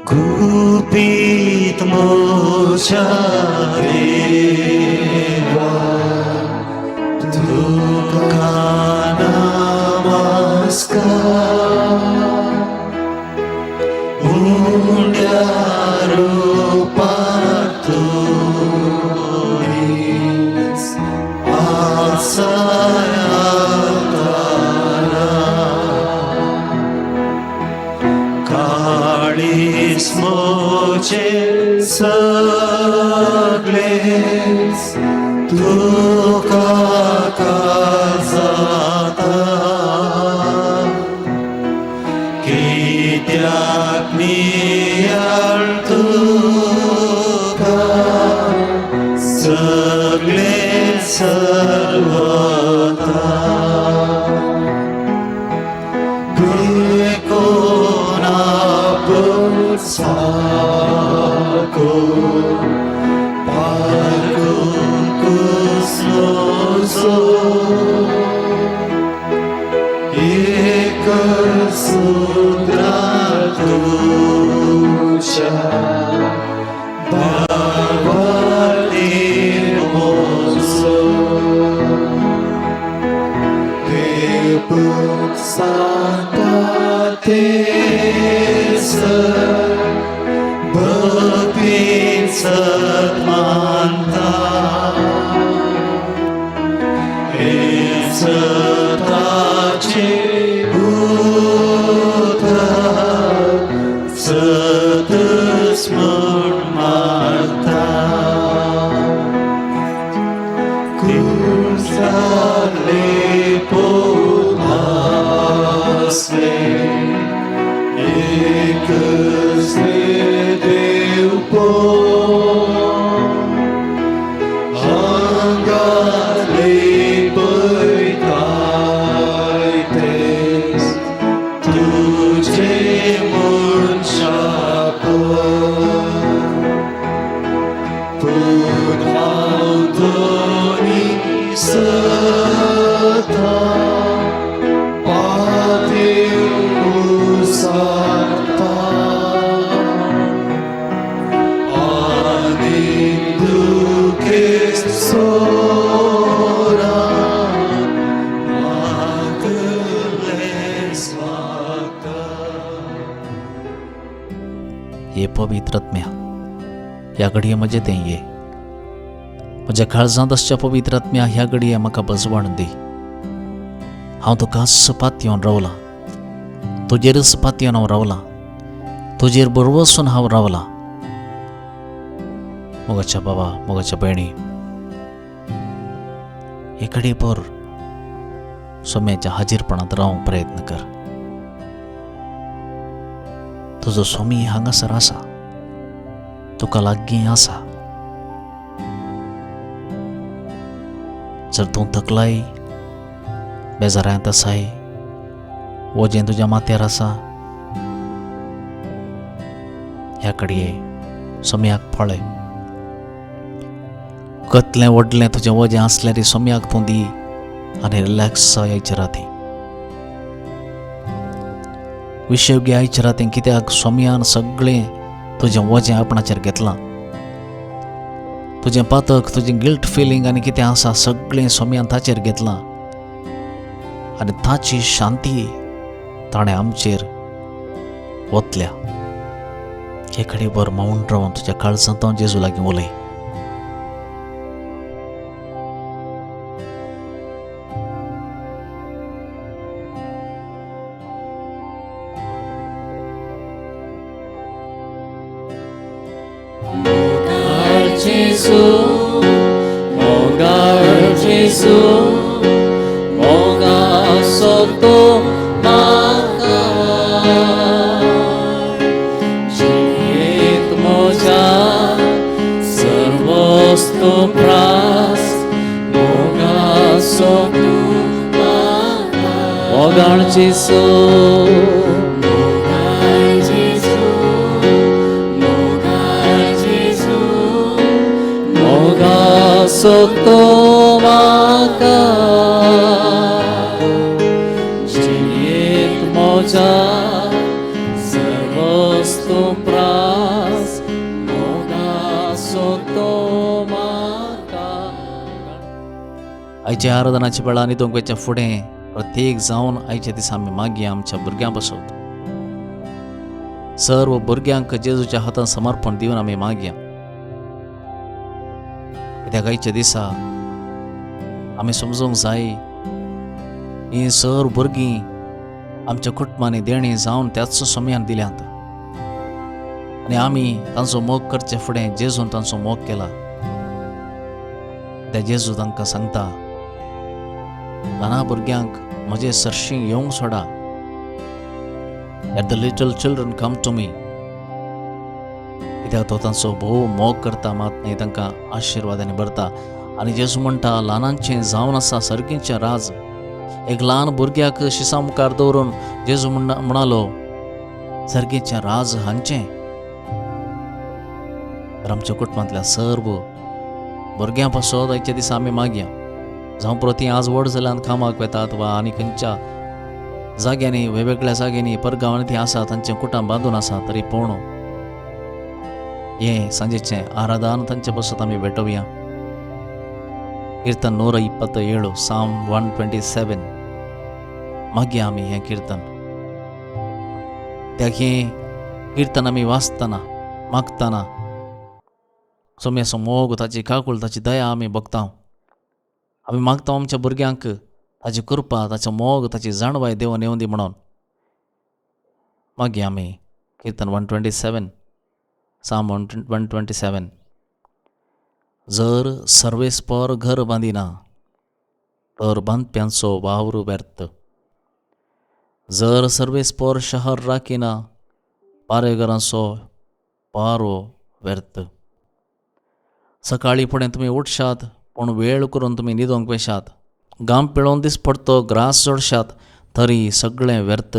구빛 모자리와 두가 namaskar undiaru patulis asayatara kalis moche sagles duka kazata kitiak niar duka sagles sarvata bekona bersako Kusnoso Ikusudratucha Bavalimoso Bebuk Santatesa Bepin Satmantah Setaci buta setes mermata Kusalipun asli Ikesli diupon Anggali ये पवित्र आत्म्या ह्या घडये म्हजे तें ये म्हज्या काळजांत आसच्या पवित्र आत्म्या ह्या घडये म्हाका बजवण दी हांव तुका सपात्योन रावलां तुजेर सपात्योन हांव रावलां तुजेर बरवसून हांव रावलां मोगाच्या बाबा मोगाच्या भयणी हे घडयेभर सोम्याच्या हाजीरपणांत रावंक प्रयत्न कर तुजो स्वामी हांगासर आसा तुका लागीं आसा जर तूं तकलाय बेजारांत आसाय वजें तुज्या माथ्यार आसा ह्या घडये सोम्याक पळय कतलें व्हडलें तुजें वजें आसल्यार सोम्याक तूं दी आनी रिलॅक्स जाय आयच्या राती विशय घे आयच्या रातीं कित्याक स्वाम्यान सगळें तुजें वजें आपणाचेर घेतलां तुजें पातक तुजें गिल्ट फिलींग आनी कितें आसा सगळें स्वाम्यान ताचेर घेतलां आनी ताची शांती ताणें आमचेर ओतल्या हे घडयेभर मावून रावन तुज्या काळजांत जेजू लागीं उलय Jesu, moga soto makar, jilid moja servosto pras, moga soto makar, moga Jesu. Soto maka Jilid moja Servostu pra आयच्या आराधनाच्या वेळा न्हिदूंक वयच्या फुडें प्रत्येक जावन आयच्या दिसा आमी मागया आमच्या भुरग्यां बसवत. सर्व भुरग्यांक जेजूच्या हातान समर्पण दिवन आमी मागया. कित्याक आयच्या दिसा आमी समजूंक जाय ही सर्व भुरगीं आमच्या कुटुंबांनी देणी जावन त्याच समयान दिल्यांत आनी आमी तांचो मोग करचे फुडें जेजून तांचो मोग केला. त्या जेजू तांकां सांगता, ल्हान भुरग्यांक म्हजे सरशीं येवंक सोडा. Let the little children come to me. कित्याक तो तांचो भोव मोग करता, मात न्ही तांकां आशिर्वादांनी भरता. आनी जेजू म्हणटा, ल्हानांचें जावन आसा सर्गीचें राज. एक ल्हान भुरग्याक शिसा मुखार दवरून जेजू म्हणालो, सर्गीचें राज हांचें. तर आमच्या कुटुंबांतल्या सर्व भुरग्यां पासत आयच्या दिसा आमी मागया. जावं प्रती आज व्हड जाल्यान कामाक वेतात वा आनी खंयच्या जाग्यांनी वेगवेगळ्या जाग्यांनी परगांवांनी थंय आसा, तांचें कुटां बांदून आसा, तरी पूण हें सांजेचें आराधन तांचे पासत आमी भेटोवया. कीर्तन 127 Psalm 127 मागया आमी हें कीर्तन. त्याक हें कीर्तन आमी वाचतना मागतना सोम्याचो मोग, ताची काकूळ, ताची दया आमी भोगता. आमी मागता आमच्या भुरग्यांक ताची कृपा, ताचो मोग, ताची जाणवाय देवन येवं दी म्हणून. मागया आमी कीर्तन 127 Psalm 127. जर सर्वेस्पर घर बांदिना तर बांदप्यांचो वावर व्यर्थ. जर सर्वेस्पर शहर राखिना पारेकरांचो पारो व्यर्थ. सकाळी फुडें तुमी उठशात पूण वेळ करून तुमी न्हिदोंक वेशात. घाम पिळोवन दीस पडतो ग्रास जोडशात तरी सगळें व्यर्थ.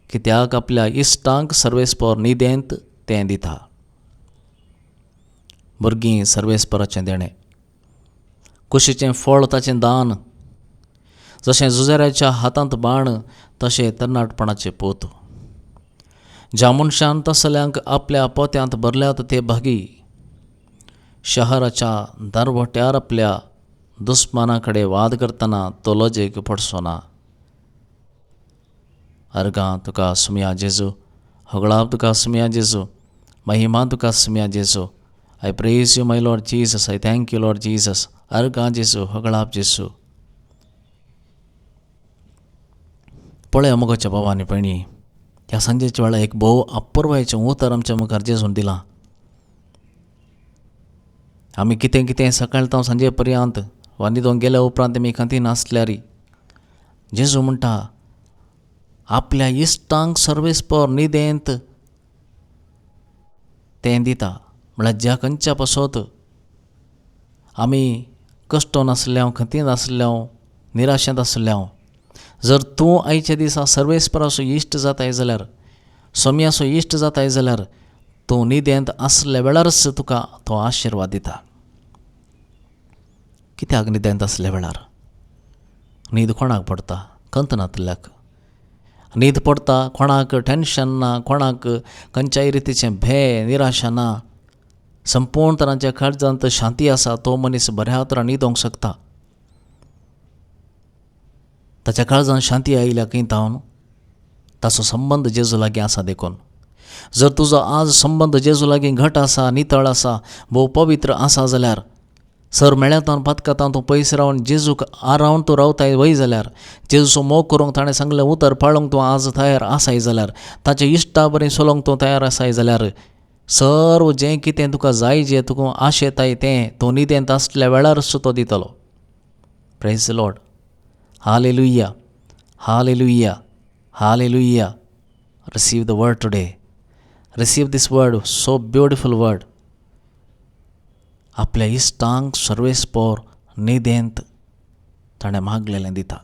कित्याक आपल्या इश्टांक सर्वेस्पर न्हिदेंत तें दिता. भुरगीं सर्वेस्पराचें देणें, कुशीचें फळ ताचें दान. जशें झुजाऱ्याच्या हातांत बाण तशें तरणाटपणाचें पोत. ज्या मनशान तसल्यांक आपल्या पोत्यांत भरल्यात ते भागी. शहराच्या दारवट्यार आपल्या दुस्माना कडेन वाद करतना तो लजेक पडचो ना. अर्गां तुका सुमया जेजू, होगळाप तुका सुमया जेजू, महिमा तुका सुमया जेजू. I praise you, my Lord Jesus. I thank you, Lord Jesus. अर्गां जेजू, होगळाप जेजू. पळय मोगाच्या भावांनी भयणी, ह्या सांजेच्या वेळा एक भोव अपुर्वायेचें उतर आमच्या मुखार जेजून दिलां. आमी कितें कितें सकाळ तावन सांजे पर्यंत वा न्हिदोंक गेल्या उपरांत आमी एकांती नासल्यार जेजू म्हणटा, आपल्या इश्टांक सर्वेस्पर न्हिदेंत तें दिता. म्हळ्यार ज्या खंयच्या पासत आमी कश्टोन आसल्यां, खंतींत आसल्यां, निराशेंत आसल्यां, जर तूं आयच्या दिसा सर्वेस्पराचो इश्ट जाताय जाल्यार, सोम्याचो इश्ट जाताय जाल्यार तूं न्हिदेंत आसल्या वेळारच तुका तो आशिर्वाद दिता. कित्याक न्हिदेंत आसल्या वेळार न्हीद कोणाक पडटा? कंत नातल्याक. न्हीद पडटा कोणाक टेन्शन ना, कोणाक खंयच्याय रितीचें भंय, निराशा ना. संपूर्ण तरांच्या काळजांत शांती आसा. तो मनीस बऱ्या तरान न्हिदोंक शकता. ताच्या काळजांत शांती आयल्या की तावन ताचो संबंद जेजू लागीं आसा देखून. जर तुजो आज संबंद जेजू लागीं घट आसा, नितळ आसा, भोव पवित्र आसा जाल्यार, सर मेळ्यातावन पातकातावन तूं पयस रावन जेजूक आरावन तूं रावताय वय जाल्यार, जेजूचो मोग करूंक ताणें सांगलें उतर पाळूंक तूं आज तयार आसाय जाल्यार, ताच्या इश्टा बरें चलोंक तूं तयार आसाय जाल्यार, सर्व जें कितें तुका जाय, जें तुका आश येताय तें तूं न्हिदेंत आसल्या वेळारच तो दितलो. Praise the Lord. Hallelujah, hallelujah, hallelujah. Receive the word today. Receive this word, so beautiful word. आपल्या इश्टांक सर्वेस्पर न्हिदेंत ताणें मागलेलें दिता.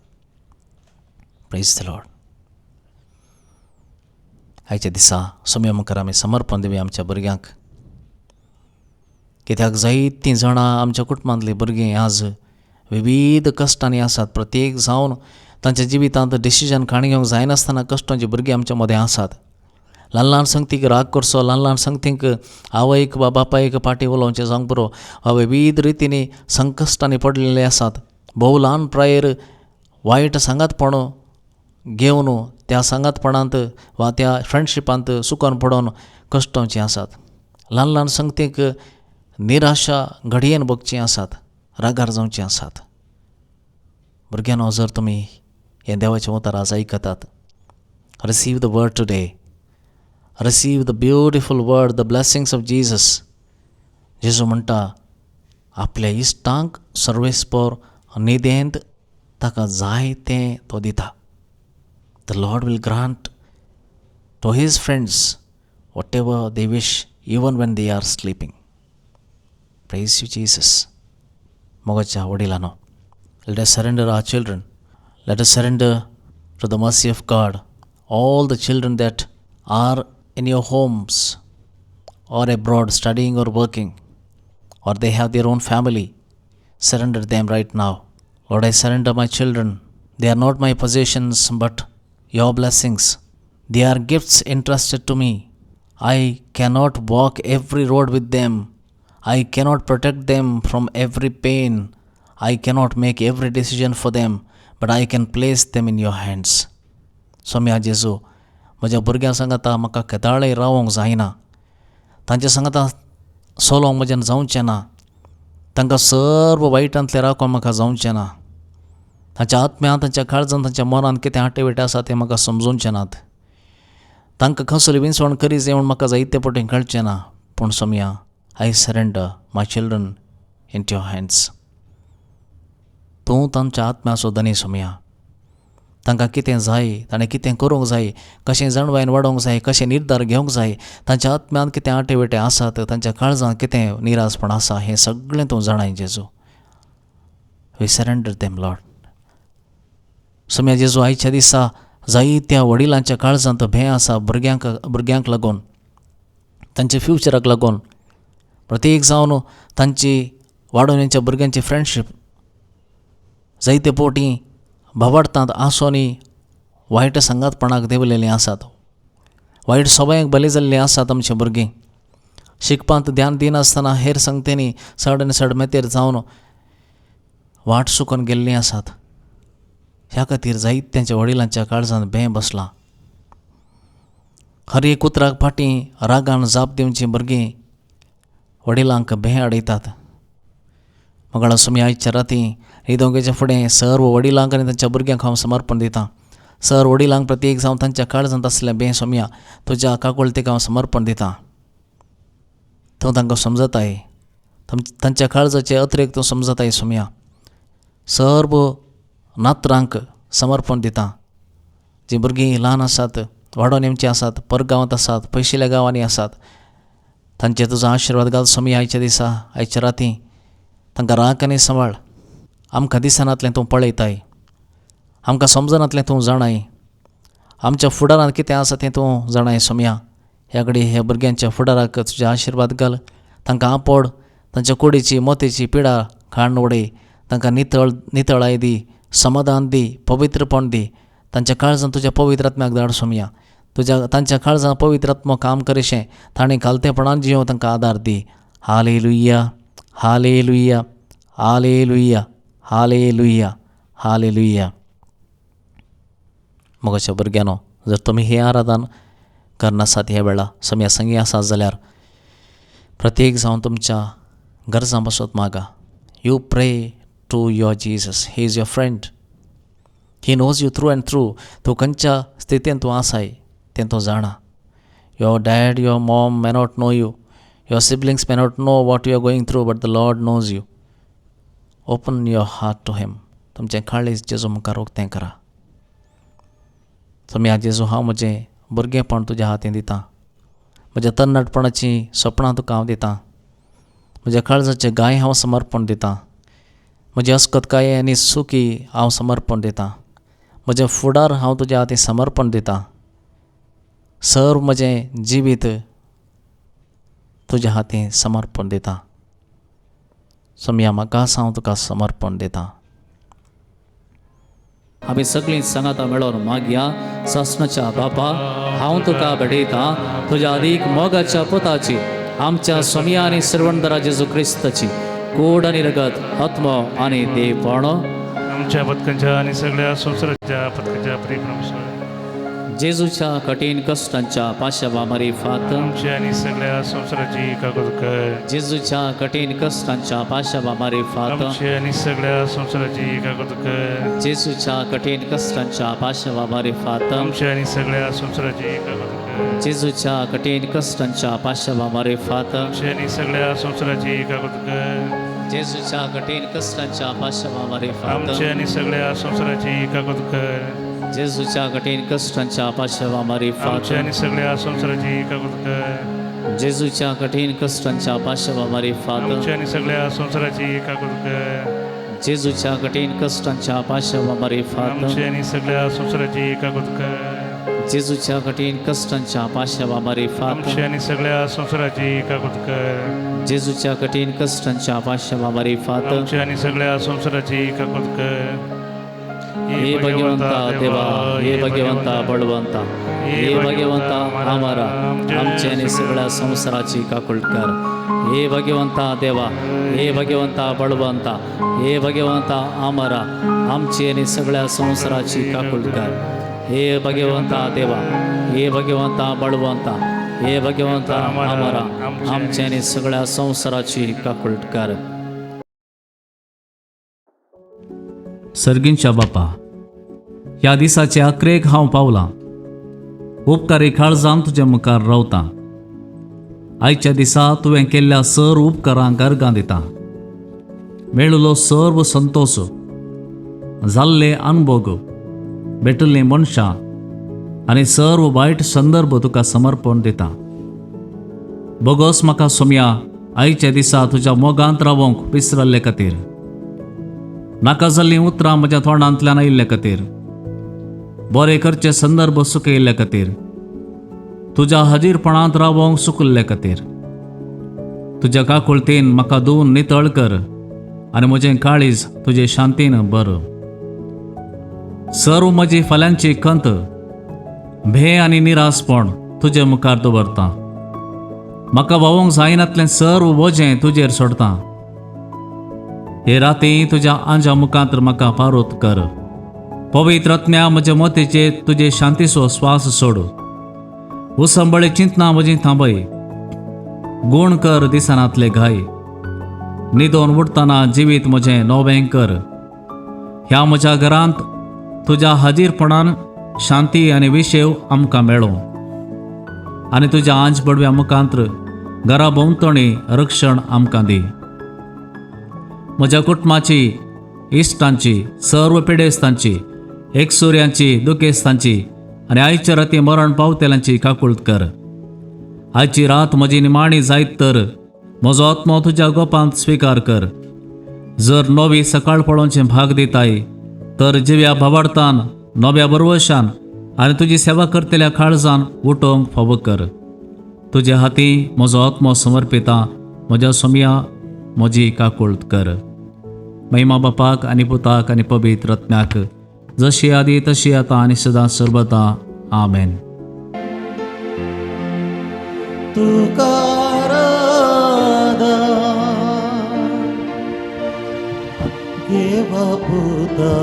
Praise the Lord. आयच्या दिसा सोम्या मुखार आमी समर्पण दिवया आमच्या भुरग्यांक. कित्याक जायतीं जाणां आमच्या कुटुंबांतलीं भुरगीं आज विविध कश्टांनी आसात. प्रत्येक जावन तांच्या जिवितांत डिसिजन काणी घेवंक जायनासतना कश्टांची भुरगीं आमच्या मदें आसात. ल्हान ल्हान संगतीक राग करचो, ल्हान ल्हान संगतीक आवयक वा बापायक पाटी उलोवचें जावंक पुरो, वा विविध रितींनी संकश्टांनी पडलेले आसात. भोव ल्हानप्रायेर वायट सांगातपण घेवन त्या सांगातपणांत वा त्या फ्रेंडशिपांत सुकोन पडोवन कश्टावचीं आसात. ल्हान ल्हान संगतीक निराशा घडयेन भोगचीं आसात, रागार जावचीं आसात. भुरग्यांनो, जर तुमी हें देवाचें उतर आज आयकतात, receive the word today. Receive the beautiful word, the blessings of Jesus. जेजू म्हणटा आपल्या इश्टांक सर्वेस्पर निदेंत ताका जाय तें तो दिता. The Lord will grant to his friends whatever they wish even when they are sleeping. Praise you Jesus. मोगाच्या वडिलांनो, let us surrender our children. Let us surrender to the mercy of God. All the children that are in your homes or abroad studying or working, or they have their own family, surrender them right now. Lord, I surrender my children. They are not my possessions but your blessings. They are gifts entrusted to me. I cannot walk every road with them. I cannot protect them from every pain. I cannot make every decision for them, but I can place them in your hands. स्वामी जेजू, म्हज्या भुरग्यां सांगाता म्हाका केदाळय रावोंक जायना. तांच्या सांगाता सोलोंक म्हज्यान जावचें ना. तांकां सर्व वायटांतले राखोन म्हाका जावचें ना. तांच्या आत्म्यांत, तांच्या काळजांत, तांच्या मनांत कितें आटेविटे आसा तें म्हाका समजूंचें नात. तांकां कसली विंसवण करी जेवण म्हाका जायते पटेन कळचें ना. पूण सोम्या, I surrender my children into your hands. तूं तांच्या आत्म्याचो धनी सोम्या. तांकां कितें जाय, ताणें कितें करूंक जाय, कशें जणवायन वाडोवंक जाय, कशें निर्धार घेवंक जाय, तांच्या आत्म्यांत कितें आटेविटे आसात, तांच्या काळजांत कितें निरासपण आसा, हें सगळें तूं जाणाय जेजू. We surrender them Lord. सोम्या जेजू, आयच्या दिसा जायत्या वडिलांच्या काळजांत भें आसा भुरग्यांक लागून, तांच्या फ्युचराक लागून. प्रत्येक जावन तांची वाडोवण्याच्या भुरग्यांची फ्रेंडशीप जायते पोटी भावार्थांत आसोनी वायट सांगातपणाक देंवलेलीं आसात. वायट सवयांक बली जाल्लीं आसात आमचीं भुरगीं. शिकपांत ध्यान दिनासतना हेर संगतेनी चड आनी चड मेतेर जावन वाट चुकोवन गेल्लीं आसात. ह्या खातीर जायत्यांच्या वडिलांच्या काळजांत भें बसलां. हर एक उतराक फाटीं रागान जाप दिवचीं भुरगीं वडिलांक भें आडयतात. मंगळा सोमी, आयच्या राती न्हिदोंगेच्या फुडें सर्व वडिलांक आनी तांच्या भुरग्यांक हांव समर्पण दितां. सर्व वडिलांक प्रत्येक जावन तांच्या काळजांत आसलें भें सोम्या तुज्या काकुळतेक हांव समर्पण दितां. तूं तांकां समजताय, तांच्या काळजाचे अत्रेक तूं समजताय सोम्या. सर्व नातरांक समर्पण दितां. जीं भुरगीं ल्हान आसात, वाडोवन येवचीं आसात, परगांवांत आसात, पयशिल्ल्या गांवांनी आसात, तांचेर तुजो आशिर्वाद घाल सोम्या. आयच्या दिसा, आयच्या राती तांकां राख आनी सांबाळ. आमकां दिसनातलें तूं पळयताय, आमकां समजनातलें तूं जाणाय, आमच्या फुडारांत कितें आसा तें तूं जाणाय सोम्या. ह्या घडी ह्या भुरग्यांच्या फुडाराक तुजे आशिर्वाद घाल. तांकां आपड, तांच्या कुडीची मोतेची पिडा काडून उडय. तांकां नितळाय दी, समाधान दी, पवित्रपण दी. तांच्या काळजांत तुज्या पवित्र आत्म्याक धाड सोम्या. तांच्या काळजांत पवित्र आत्मो काम करीशें ताणें घालतेपणान जियो तांकां आदार दी. Hallelujah, hallelujah, hallelujah, hallelujah, hallelujah. मोगाच्या भुरग्यांनो, जर तुमी हें आराधन करनासात ह्या वेळा सोम्या संगी आसात जाल्यार प्रत्येक जावन तुमच्या गरजां बसत मागा. You pray to your Jesus. He is your friend. He knows you through and through. तूं खंयच्या स्थितीन तूं आसाय तें तूं जाणा. Your dad, your mom may not know you. Your siblings may not know what you are going through, but the Lord knows you. Open your heart to Him. तुमचें काळीज जेजू मुखार उक्तें करा. सोम्या जेजू, हांव म्हजें भुरगेंपण तुज्या हातीन दितां. म्हज्या तरणाटपणाची सपनां तुका हांव दितां. म्हज्या काळजाचें गाय हांव समर्पण दितां. म्हजी अस्कतकाय आनी सुखी हांव समर्पण दितां. म्हजें फुडार हांव तुज्या हातीन समर्पण दितां. सर्व म्हजें जिवीत तुज्या हातीन समर्पण दितां. सोम्या म्हाका हांव तुका समर्पण दितां. आमी सगळीं सांगाता मेळोन मागया. सासणाच्या बापा, हांव तुका भेटयतां तुज्या अदीक मोगाच्या पुताची, आमच्या सोम्या आनी सर्वंदरा जेजू क्रिस्ताची कूड आनी रगत, आत्मो आनी देवपण आमच्या पथकांच्या आणि सगळ्या संसाराच्या पथकाच्या प्रेमानुसार जेजूच्या कठीण कष्टांच्या पाशवामारीफात आमच्या आणि सगळ्या संसाराची कागद कर जेजूच्या कठीण कष्टांच्या पाशवामारीफात आमच्या आणि सगळ्या संसाराची कागद कर जेजूच्या कठीण कष्टांच्या पाशवामारीफात आमच्या आणि सगळ्या संसाराची कागद कर जेजूच्या कठीण कष्टांच्या पाशवामारीफात आमच्या आणि सगळ्या संसाराची कागद कर जेजूच्या कठीण कष्टांच्या पाशवामारीफात आमच्या आणि सगळ्या संसाराची कागद कर जेजूच्या कठीण कष्टांच्या पाशवामारीफात आमच्या आणि सगळ्या संसाराची कागद कर जेजूच्या कठीण कष्टांच्या पाशवामारीफात आमच्या आणि सगळ्या संसाराची कागद कर जेजूच्या कठीण कष्टांच्या पाशवामारीफात आमच्या आणि सगळ्या संसाराची कागद कर जेजूच्या कठीण कष्टांच्या पाशवामारीफात आमच्या आणि सगळ्या संसाराची कागद कर जेजूच्या कठीण कष्टांच्या पाशवामारीफात आमच्या आणि सगळ्या संसाराची कागद कर हे भगवंता देवा हे भगवंता बळवंता हे भगवंता आम्हारा आमच्या आणि सगळ्या संसाराची काकुळट कर हे भगवंता देवा हे भगवंता बळवंता हे भगवंता आम्हारा आमची आणि सगळ्या संसाराची काकुळट कर हे भगवंता देवा हे भगवंता बळवंता हे भगवंता आम्हारा आमच्या आणि सगळ्या संसाराची काकुळट कर. सर्गींच्या बापा, ह्या दिसाचे अक्रेक हांव पावलां. उपकारी काळजान तुजे मुखार रावतां. आयच्या दिसा तुवें केल्ल्या सर्व उपकारांक अर्गां दितां. मेळिल्लो सर्व संतोश, जाल्ले अनुभव, भेटिल्लीं मनशां आनी सर्व वायट संदर्भ तुका समर्पण दितां. बोगोस म्हाका सोम्या आयच्या दिसा तुज्या मोगांत रावंक विसरल्ले खातीर, नाका जाल्लीं उतरां म्हज्या तोंडांतल्यान आयिल्ल्या खातीर, बरे करचे संदर्भ सुकयल्ल्या खातीर, तुज्या हजीरपणांत रावंक सुकल्ल्या खातीर, तुज्या काकुळतेन म्हाका धुवन नितळ कर आनी म्हजें काळीज तुजे शांतीन भर. सर्व म्हजी फाल्यांची खंत, भे आनी निरासपण तुजे मुखार दवरतां. म्हाका भोवंक जायनातलें सर्व वजें तुजेर सोडतां. हे राती तुज्या आंजा मुखांतर म्हाका पारोत कर. पवित्र आत्म्या म्हज्या मोतीचेर तुजे शांतीचो स्वास सोड. उसंबळे चिंतना म्हजी थांबय. गूण कर दिसानांतले घाय. न्हिदोन उठतना जिवीत म्हजें नवें कर. ह्या म्हज्या घरांत तुज्या हाजीरपणान शांती आनी विशेव आमकां मेळो. आनी तुज्या आंज बडव्या मुखांतर घरा भोंवतणी रक्षण आमकां दी. म्हज्या कुटुंबाची, इश्टांची, सर्व पिडेस्तांची, एकसुऱ्यांची, दुखेस्तांची आनी आयच्या राती मरण पावतेल्यांची काकुळट कर. आयची रात म्हजी निमाणी जायत तर म्हजो आत्मो तुज्या गोपांत स्विकार कर. जर नवी सकाळ पळोवचें भाग दिताय तर जिव्या भावार्थान, नव्या बरवशान आनी तुजी सेवा करतल्या काळजान उठोवंक फावो कर. तुज्या हाती म्हजो आत्मो समर्पिता. म्हज्या सोम्या म्हजी काकुळट कर. महिमा बापाक आनी पुताक आनी पवित्र आत्म्याक, जशी आदी तशी आतां आनी सदां सर्वदा. आमेन. तुकाराधा देवा पुता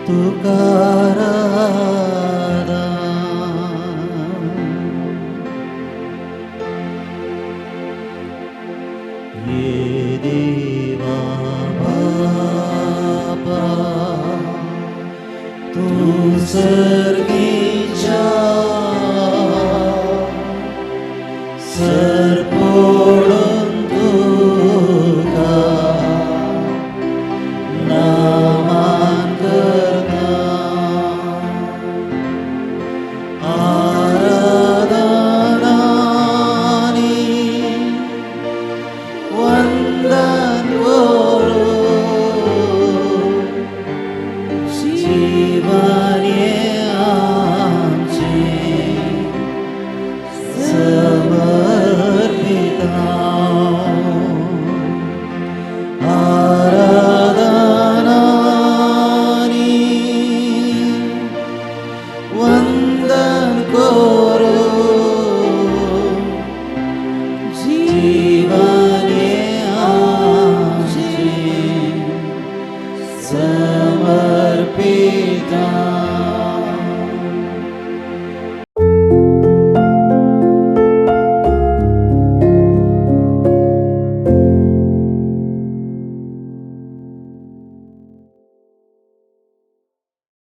तुकाराधा ये देवा बापा तू सर्गीच्या सरपोळून तुका नामान करता आराधनानी वंदन करू जीवन आमचे समर्पिता.